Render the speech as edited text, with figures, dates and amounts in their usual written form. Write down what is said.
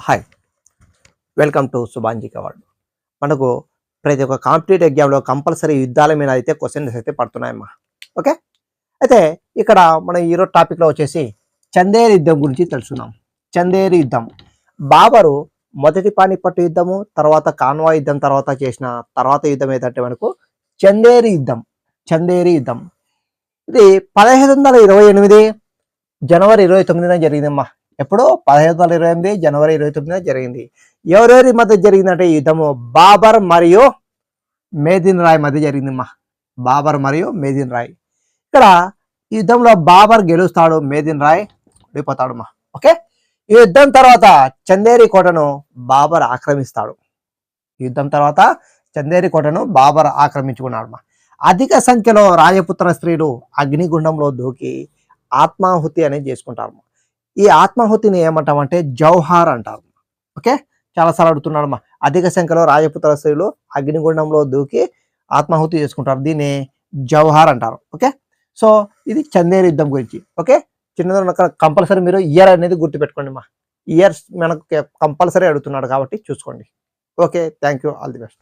Hi, welcome to Subhanjik award. మనకు ప్రతి ఒక్క కాంపిటేటివ్ ఎగ్జామ్లో కంపల్సరీ యుద్ధాల మీద అయితే క్వశ్చన్స్ అయితే పడుతున్నాయమ్మా. ఓకే, అయితే ఇక్కడ మనం ఈరోజు టాపిక్లో వచ్చేసి చందేరి యుద్ధం గురించి తెలుసుకుందాం. చందేరి యుద్ధం బాబరు మొదటి పానిపట్టు యుద్ధము, తర్వాత కాన్వా యుద్ధం తర్వాత చేసిన యుద్ధం ఏంటంటే మనకు చందేరి యుద్ధం. చందేరి యుద్ధం ఇది 1728 జనవరి 29న జరిగిందమ్మా. ఎప్పుడు 1728 జనవరి 29న జరిగింది. ఎవరెవరి మధ్య జరిగిందంటే యుద్ధము బాబర్ మరియు మేదిన్ రాయ్ మధ్య జరిగిందమ్మా. బాబర్ మరియు మేదిన్ రాయ్. ఇక్కడ ఈ యుద్ధంలో బాబర్ గెలుస్తాడు, మేదిన్ రాయ్ ఓడిపోతాడమ్మా. ఓకే, ఈ యుద్ధం తర్వాత చందేరి కోటను బాబర్ ఆక్రమిస్తాడు. యుద్ధం తర్వాత చందేరి కోటను బాబర్ ఆక్రమించుకున్నాడమ్మా. అధిక సంఖ్యలో రాజపుత్ర స్త్రీలు అగ్నిగుండంలో దూకి ఆత్మాహుతి అనేది చేసుకుంటారు. ఈ ఆత్మాహుతిని ఏమంటామంటే జౌహార్ అంటారు. ఓకే, చాలాసార్లు అడుగుతున్నాడమ్మా. అధిక సంఖ్యలో రాజపుత్ర స్త్రీలు అగ్నిగుండంలో దూకి ఆత్మాహుతి చేసుకుంటారు, దీన్ని జౌహార్ అంటారు. ఓకే, సో ఇది చందేరి యుద్ధం గురించి. ఓకే, చిన్నది కంపల్సరీ మీరు ఇయర్ అనేది గుర్తుపెట్టుకోండి అమ్మా. ఇయర్స్ మనకు కంపల్సరీ అడుగుతున్నాడు కాబట్టి చూసుకోండి. Okay, thank you, all the best.